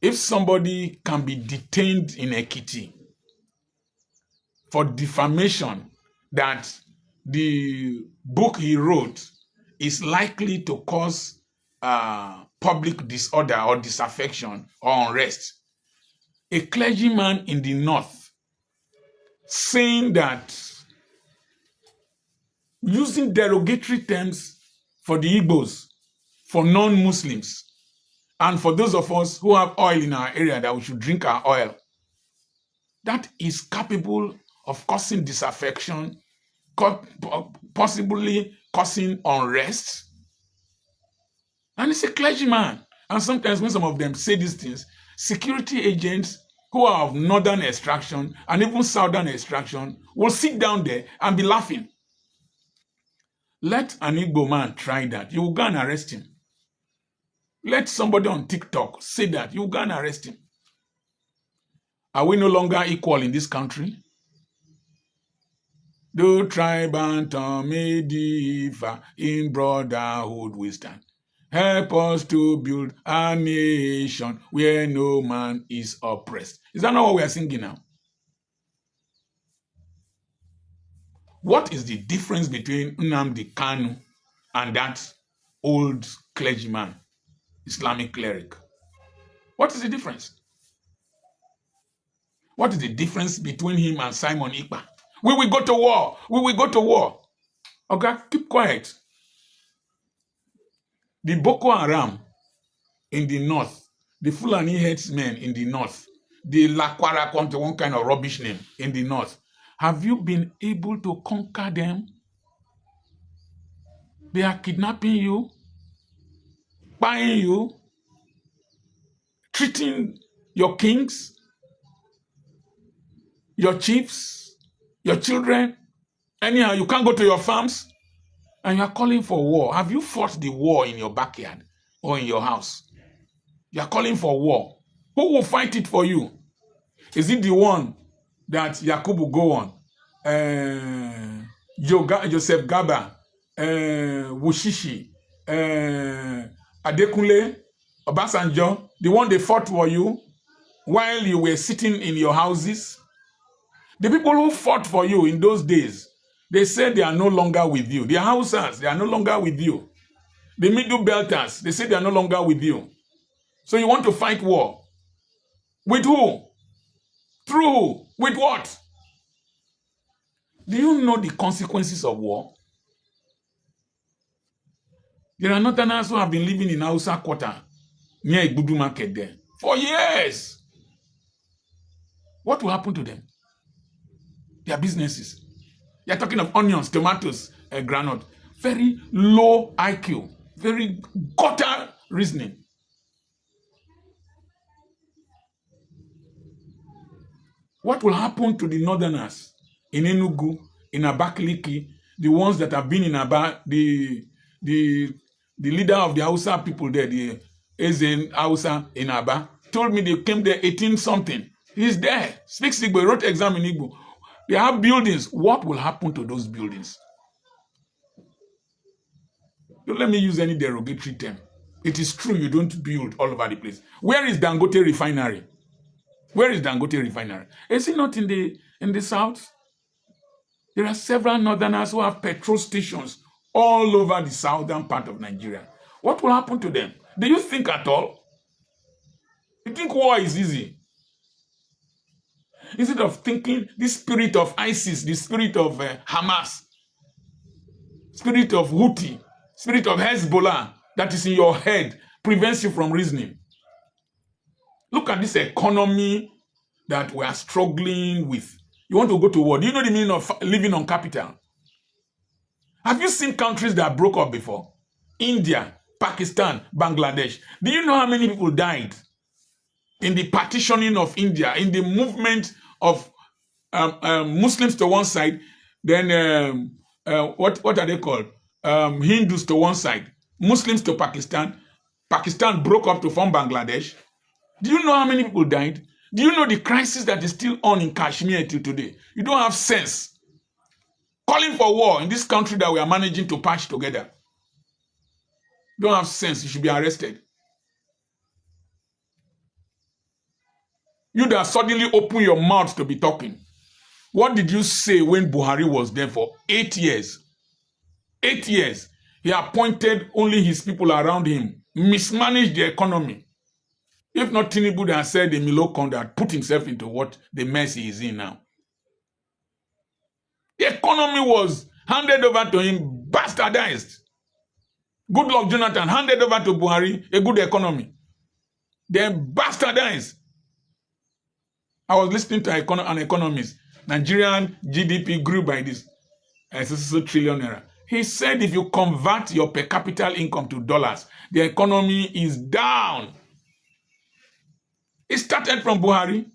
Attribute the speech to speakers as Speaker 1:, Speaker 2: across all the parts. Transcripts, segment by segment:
Speaker 1: if somebody can be detained in Ekiti for defamation that the book he wrote is likely to cause public disorder or disaffection or unrest, a clergyman in the north saying that, using derogatory terms for the Igbos, for non-Muslims, and for those of us who have oil in our area that we should drink our oil, that is capable of causing disaffection, possibly causing unrest. And it's a clergyman. And sometimes when some of them say these things, security agents who are of northern extraction and even southern extraction will sit down there and be laughing. Let an Igbo man try that. You will go and arrest him. Let somebody on TikTok say that. You will go and arrest him. Are we no longer equal in this country? Do tribe and tongue may differ, in brotherhood we stand. Help us to build a nation where no man is oppressed. Is that not what we are singing now? What is the difference between Nnamdi Kanu and that old clergyman, Islamic cleric? What is the difference? What is the difference between him and Simon Ekpa? We will go to war. We will go to war. Okay, keep quiet. The Boko Haram in the north, the Fulani headsmen in the north, the Lakwara country, one kind of rubbish name in the north, have you been able to conquer them? They are kidnapping you, buying you, treating your kings, your chiefs, your children. Anyhow, you can't go to your farms and you are calling for war. Have you fought the war in your backyard or in your house? You are calling for war. Who will fight it for you? Is it the one that Yakubu go on? Joseph Gaba, Wushishi, Adekunle, Obasanjo, the one they fought for you while you were sitting in your houses? The people who fought for you in those days, they said they are no longer with you. The Hausas, they are no longer with you. The Middle Belters, they say they are no longer with you. So you want to fight war. With who? Through who? With what? Do you know the consequences of war? There are Northerners who have been living in Hausa Quarter near Igbo Market there for years. What will happen to them? Their businesses. They are talking of onions, tomatoes, granite. Very low IQ. Very gutter reasoning. What will happen to the Northerners in Enugu, in Abakaliki, the ones that have been in Aba, the leader of the Hausa people there, the Ezen Hausa in Aba, told me they came there 18-something. He's there. Speaks Igbo, he wrote exam in Igbo. They have buildings. What will happen to those buildings? Don't let me use any derogatory term. It is true you don't build all over the place. Where is Dangote Refinery? Where is Dangote Refinery? Is it not in the south? There are several Northerners who have petrol stations all over the southern part of Nigeria. What will happen to them? Do you think at all? You think war is easy? Instead of thinking this spirit of ISIS, the spirit of Hamas, spirit of Houthi, spirit of Hezbollah that is in your head prevents you from reasoning. Look at this economy that we are struggling with. You want to go to war. Do you know the meaning of living on capital? Have you seen countries that broke up before? India, Pakistan, Bangladesh. Do you know how many people died in the partitioning of India, in the movement of Muslims to one side, then what are they called? Hindus to one side, Muslims to Pakistan. Pakistan broke up to form Bangladesh. Do you know how many people died? Do you know the crisis that is still on in Kashmir till today? You don't have sense. Calling for war in this country that we are managing to patch together. You don't have sense. You should be arrested. You that suddenly open your mouth to be talking. What did you say when Buhari was there for 8 years? 8 years. He appointed only his people around him, mismanaged the economy. If not Tinubu that said the Milokon that put himself into what the mess he is in now. The economy was handed over to him, bastardized. Goodluck Jonathan handed over to Buhari a good economy. Then bastardized. I was listening to an economist. Nigerian GDP grew by this trillion naira. He said if you convert your per capita income to dollars, the economy is down. It started from Buhari.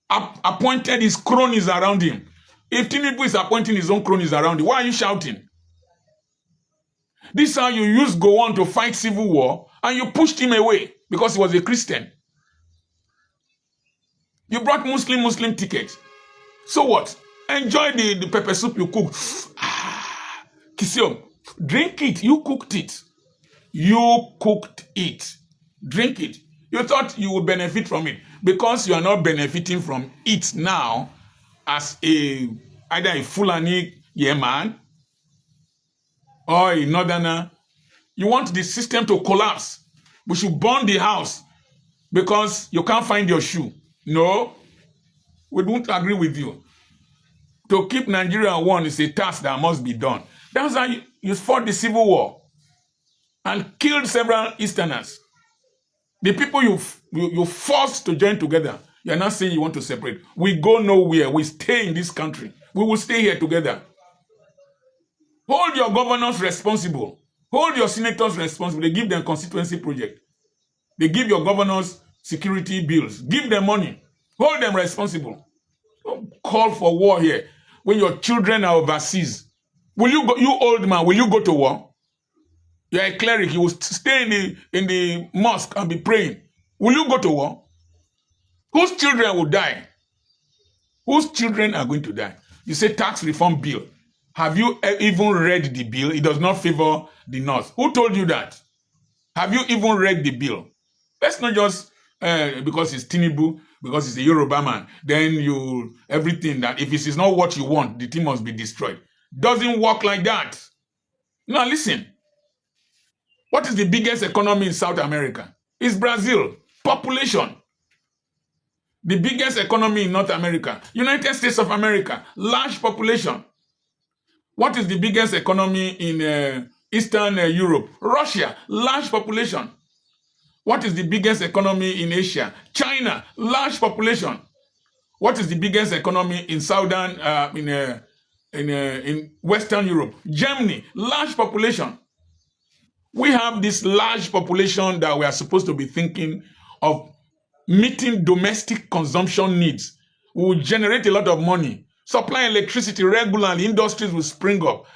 Speaker 1: Appointed his cronies around him. If Tinubu is appointing his own cronies around him, why are you shouting? This is how you used Gowon to fight civil war, and you pushed him away because he was a Christian. You brought Muslim tickets. So what? Enjoy the pepper soup you cooked. Kisiom, drink it. You cooked it. You cooked it. Drink it. You thought you would benefit from it. Because you are not benefiting from it now as either a Fulani Yeman or a Northerner. You want the system to collapse. We should burn the house because you can't find your shoe. No, we don't agree with you. To keep Nigeria one is a task that must be done. That's how you fought the civil war and killed several Easterners. The people you forced to join together, you're not saying you want to separate. We go nowhere. We stay in this country. We will stay here together. Hold your governors responsible. Hold your senators responsible. They give them constituency project. They give your governors security bills. Give them money. Hold them responsible. Don't call for war here when your children are overseas. Will you go, you old man, will you go to war? You're a cleric. You will stay in the mosque and be praying. Will you go to war? Whose children will die? Whose children are going to die? You say tax reform bill. Have you even read the bill? It does not favor the North. Who told you that? Have you even read the bill? Let's not just, because it's Tinubu, because it's a Yoruba man, then everything that, if it is not what you want, the thing must be destroyed. Doesn't work like that. Now listen. What is the biggest economy in South America? It's Brazil. Population. The biggest economy in North America. United States of America. Large population. What is the biggest economy in Eastern Europe? Russia. Large population. What is the biggest economy in Asia? China. Large population. What is the biggest economy in Southern, in Western Europe? Germany. Large population. We have this large population that we are supposed to be thinking of meeting domestic consumption needs. We will generate a lot of money. Supply electricity regularly. Industries will spring up.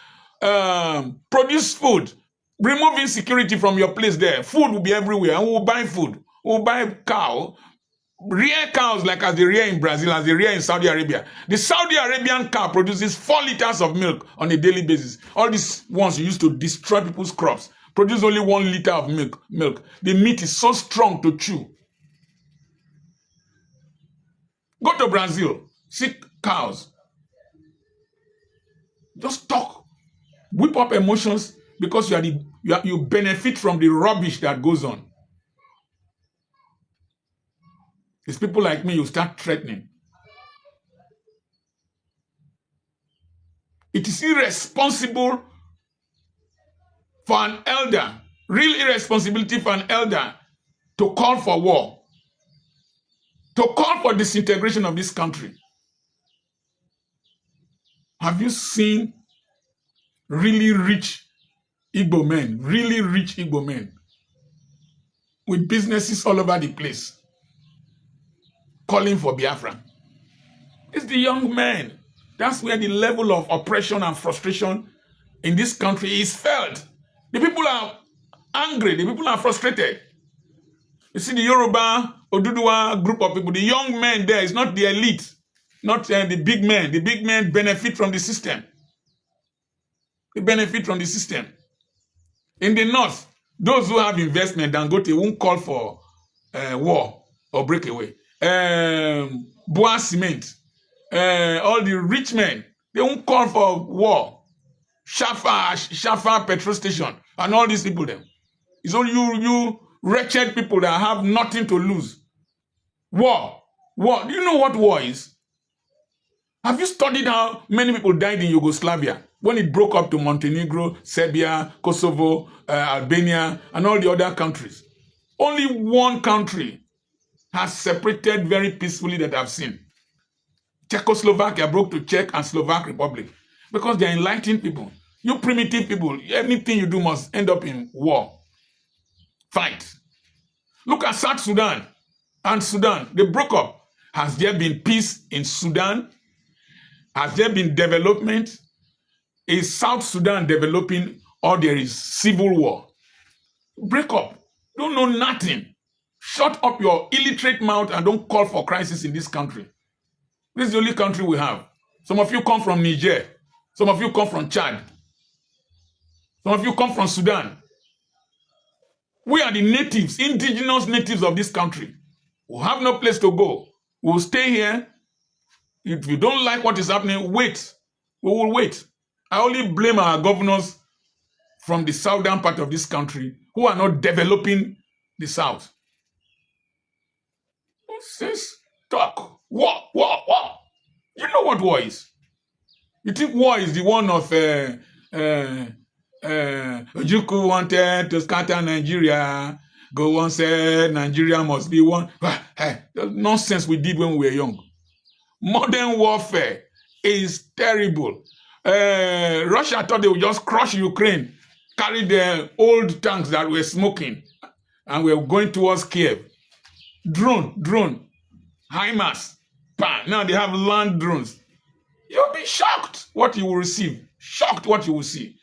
Speaker 1: Produce food. Remove insecurity from your place there. Food will be everywhere. And we will buy food. We will buy cow. Rear cows like as they rear in Brazil, as they rear in Saudi Arabia. The Saudi Arabian cow produces 4 liters of milk on a daily basis. All these ones used to destroy people's crops. Produce only 1 liter of milk. The meat is so strong to chew. Go to Brazil. See cows. Just talk. Whip up emotions because you benefit from the rubbish that goes on. It's people like me you start threatening. It is irresponsible for an elder, real irresponsibility for an elder to call for war, to call for disintegration of this country. Have you seen really rich Igbo men, with businesses all over the place, calling for Biafra? It's the young men. That's where the level of oppression and frustration in this country is felt. The people are angry. The people are frustrated. You see the Yoruba, Oduduwa group of people, the young men there is not the elite, not the big men. The big men benefit from the system. They benefit from the system. In the north, those who have investment, Dangote won't call for war. or breakaway. Bois Cement, all the rich men, they won't call for war. Shafa petrol station, and all these people them. It's only you wretched people that have nothing to lose. War. Do you know what war is? Have you studied how many people died in Yugoslavia when it broke up to Montenegro, Serbia, Kosovo, Albania, and all the other countries? Only one country has separated very peacefully that I've seen. Czechoslovakia broke to Czech and Slovak Republic because they're enlightened people. You primitive people, anything you do must end up in war. Fight. Look at South Sudan and Sudan. They broke up. Has there been peace in Sudan? Has there been development? Is South Sudan developing or there is civil war? Break up. Don't know nothing. Shut up your illiterate mouth and don't call for crisis in this country. This is the only country we have. Some of you come from Niger. Some of you come from Chad. Some of you come from Sudan. We are the natives, indigenous natives of this country. We have no place to go. We'll stay here. If you don't like what is happening, wait. We will wait. I only blame our governors from the southern part of this country who are not developing the south. What's this? Talk. War. You know what war is? You think war is the one of Ojukwu wanted to scatter Nigeria. Go on, said Nigeria must be one. Nonsense we did when we were young. Modern warfare is terrible. Russia thought they would just crush Ukraine, carry the old tanks that were smoking, and we were going towards Kiev. Drone, HIMARS, bam. Now they have land drones. You'll be shocked what you will receive. Shocked what you will see.